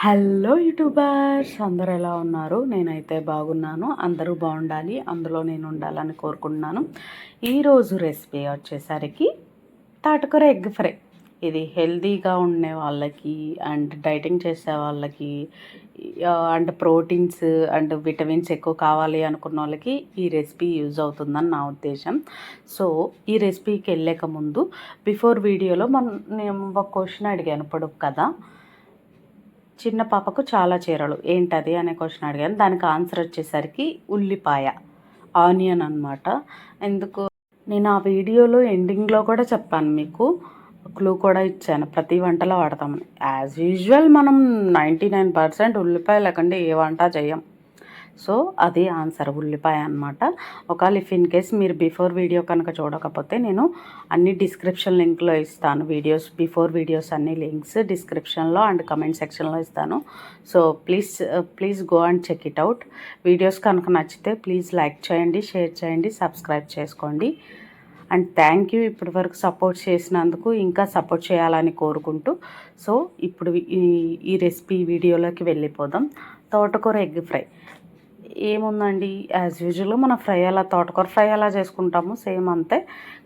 Hello YouTubers, అందరూ ఎలా ఉన్నారు? నేనైతే బాగున్నాను. అందరూ బాగుండాలి, అందులో నేను ఉండాలని కోరుకుంటున్నాను. ఈరోజు రెసిపీ వచ్చేసరికి తాటకూర ఎగ్ ఫ్రై. ఇది హెల్తీగా ఉండే వాళ్ళకి అండ్ డైటింగ్ చేసే వాళ్ళకి అండ్ ప్రోటీన్స్ అండ్ విటమిన్స్ ఎక్కువ కావాలి అనుకున్న వాళ్ళకి ఈ రెసిపీ యూజ్ అవుతుందని నా ఉద్దేశం. సో ఈ రెసిపీకి వెళ్ళక ముందు బిఫోర్ వీడియోలో నేను ఒక క్వశ్చన్ అడిగాను పొడుపు కదా, చిన్న పాపకు చాలా చీరలు ఏంటది అనే క్వశ్చన్ అడిగాను. దానికి ఆన్సర్ వచ్చేసరికి ఉల్లిపాయ, ఆనియన్ అనమాట. ఎందుకు నేను ఆ వీడియోలో ఎండింగ్లో కూడా చెప్పాను, మీకు క్లూ కూడా ఇచ్చాను, ప్రతి వంటలో వాడతామని. యాజ్ యూజువల్ మనం 99% ఉల్లిపాయ లేకుండా ఏ వంట చేయం. సో అది ఆన్సర్ ఉల్లిపాయ అనమాట. ఒకవేళ ఇన్ కేస్ మీరు బిఫోర్ వీడియో కనుక చూడకపోతే నేను అన్ని డిస్క్రిప్షన్ లింక్లో ఇస్తాను. బిఫోర్ వీడియోస్ అన్ని లింక్స్ డిస్క్రిప్షన్లో అండ్ కమెంట్ సెక్షన్లో ఇస్తాను. So please go and check it out. Videos కనుక నచ్చితే ప్లీజ్ లైక్ చేయండి, షేర్ చేయండి, సబ్స్క్రైబ్ చేసుకోండి. అండ్ థ్యాంక్ యూ ఇప్పటి వరకు సపోర్ట్ చేసినందుకు, ఇంకా సపోర్ట్ చేయాలని కోరుకుంటూ. సో ఇప్పుడు ఈ రెసిపీ వీడియోలోకి వెళ్ళిపోదాం. తోటకూర ఎగ్ ఫ్రై ఏముందండి, యాజ్ యూజువల్ మన ఫ్రై ఎలా తోటకూర ఫ్రై ఎలా చేసుకుంటాము సేమ్ అంతే,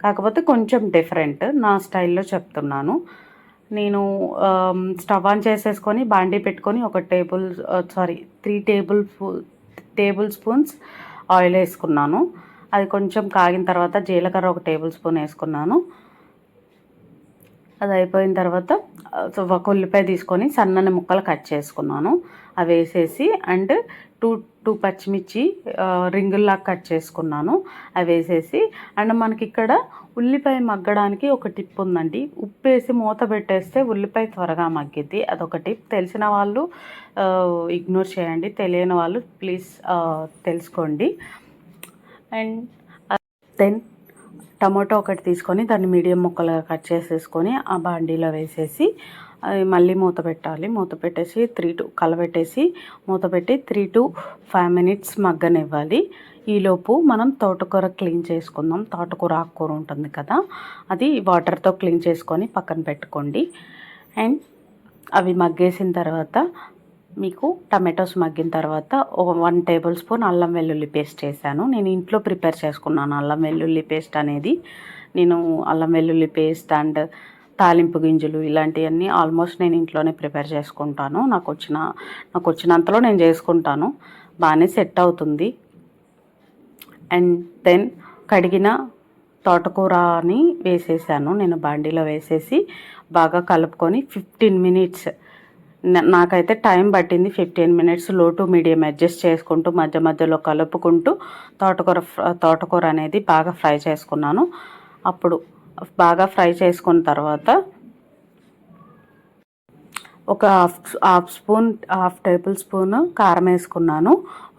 కాకపోతే కొంచెం డిఫరెంట్. నా స్టైల్లో చెప్తున్నాను. నేను స్టవ్ ఆన్ చేసేసుకొని బాండీ పెట్టుకొని 3 టేబుల్ స్పూన్స్ ఆయిల్ వేసుకున్నాను. అది కొంచెం కాగిన తర్వాత జీలకర్ర 1 టేబుల్ స్పూన్ వేసుకున్నాను. అది అయిపోయిన తర్వాత ఒక ఉల్లిపాయ తీసుకొని సన్నని ముక్కలు కట్ చేసుకున్నాను. అవి వేసేసి అండ్ టూ పచ్చిమిర్చి రింగుల్లాగా కట్ చేసుకున్నాను. అవి వేసేసి అండ్ మనకి ఇక్కడ ఉల్లిపాయ మగ్గడానికి ఒక టిప్ ఉందండి. ఉప్పు వేసి మూత పెట్టేస్తే ఉల్లిపాయ త్వరగా మగ్గిద్ది. అదొక టిప్. తెలిసిన వాళ్ళు ఇగ్నోర్ చేయండి, తెలియని వాళ్ళు ప్లీజ్ తెలుసుకోండి. అండ్ దెన్ టమాటో ఒకటి తీసుకొని దాన్ని మీడియం ముక్కలుగా కట్ చేసేసుకొని ఆ బాండీలో వేసేసి మళ్ళీ మూత పెట్టాలి. మూత పెట్టేసి కలబెట్టేసి మూత పెట్టి 3 to 5 minutes మగ్గనివ్వాలి. ఈలోపు మనం తోటకూర క్లీన్ చేసుకుందాం. తోటకూర ఆకుకూర ఉంటుంది కదా, అది వాటర్తో క్లీన్ చేసుకొని పక్కన పెట్టుకోండి. అండ్ అవి మగ్గేసిన తర్వాత మీకు టమాటోస్ మగ్గిన తర్వాత 1 టేబుల్ స్పూన్ అల్లం వెల్లుల్లి పేస్ట్ చేశాను. నేను ఇంట్లో ప్రిపేర్ చేసుకున్నాను అల్లం వెల్లుల్లి పేస్ట్ అనేది. నేను అల్లం వెల్లుల్లి పేస్ట్ అండ్ తాలింపు గింజలు ఇలాంటివన్నీ ఆల్మోస్ట్ నేను ఇంట్లోనే ప్రిపేర్ చేసుకుంటాను. నాకు వచ్చినంతలో నేను చేసుకుంటాను, బాగానే సెట్ అవుతుంది. అండ్ దెన్ కడిగిన తోటకూరని వేసేసాను. నేను బాండీలో వేసేసి బాగా కలుపుకొని 15 minutes, నాకైతే టైం పట్టింది 15 minutes, లో టు మీడియం అడ్జస్ట్ చేసుకుంటూ మధ్య మధ్యలో కలుపుకుంటూ తోటకూర అనేది బాగా ఫ్రై చేసుకున్నాను. అప్పుడు బాగా ఫ్రై చేసుకున్న తర్వాత ఒక హాఫ్ టేబుల్ స్పూన్ కారం వేసుకున్నాను.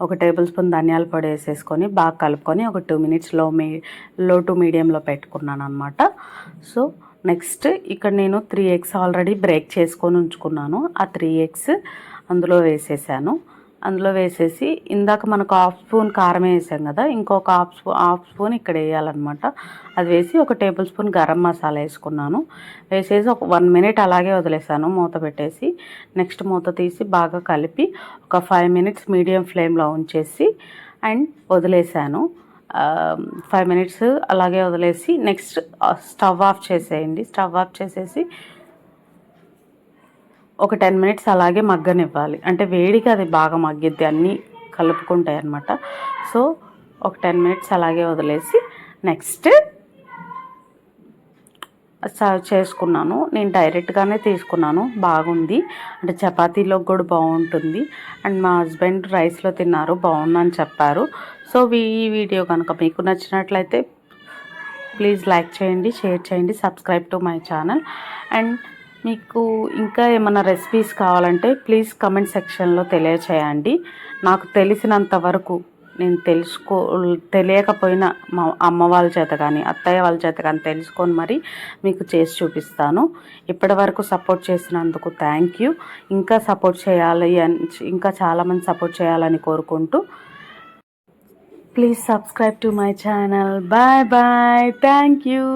1 టేబుల్ స్పూన్ ధనియాల పొడి వేసేసుకొని బాగా కలుపుకొని ఒక 2 minutes లో టు మీడియంలో పెట్టుకున్నాను అనమాట. సో నెక్స్ట్ ఇక్కడ నేను 3 eggs ఆల్రెడీ బ్రేక్ చేసుకొని ఉంచుకున్నాను. ఆ 3 eggs అందులో వేసేసాను. అందులో వేసేసి ఇందాక మనకు 1/2 స్పూన్ కారం వేసాం కదా, ఇంకొక హాఫ్ స్పూన్ ఇక్కడ వేయాలన్నమాట. అది వేసి 1 టేబుల్ స్పూన్ గరం మసాలా వేసుకున్నాను. వేసేసి ఒక 1 minute అలాగే వదిలేసాను మూత పెట్టేసి. నెక్స్ట్ మూత తీసి బాగా కలిపి ఒక 5 minutes మీడియం ఫ్లేమ్లో ఉంచేసి అండ్ వదిలేసాను. 5 minutes అలాగే వదిలేసి నెక్స్ట్ స్టవ్ ఆఫ్ చేసేయండి. స్టవ్ ఆఫ్ చేసేసి ఒక 10 minutes అలాగే మగ్గనివ్వాలి. అంటే వేడికి అది బాగా మగ్గిద్ది, అన్నీ కలుపుకుంటాయి అన్నమాట. సో ఒక 10 minutes అలాగే వదిలేసి నెక్స్ట్ సర్వ్ చేసుకున్నాను. నేను డైరెక్ట్గానే తీసుకున్నాను, బాగుంది. అంటే చపాతీలోకి కూడా బాగుంటుంది. అండ్ మా హస్బెండ్ రైస్లో తిన్నారు, బాగుందని చెప్పారు. సో ఈ వీడియో కనుక మీకు నచ్చినట్లయితే ప్లీజ్ లైక్ చేయండి, షేర్ చేయండి, subscribe to my channel. And మీకు ఇంకా ఏమైనా రెసిపీస్ కావాలంటే ప్లీజ్ కమెంట్ సెక్షన్లో తెలియచేయండి. నాకు తెలిసినంత వరకు నేను తెలియకపోయినా మా అమ్మ వాళ్ళ చేత కానీ అత్తయ్య వాళ్ళ చేత కానీ తెలుసుకొని మరి మీకు చేసి చూపిస్తాను. ఇప్పటి వరకు సపోర్ట్ చేసినందుకు థ్యాంక్ యూ. ఇంకా సపోర్ట్ చేయాలి ఇంకా చాలామంది సపోర్ట్ చేయాలని కోరుకుంటూ please subscribe to my channel. Bye bye, thank you.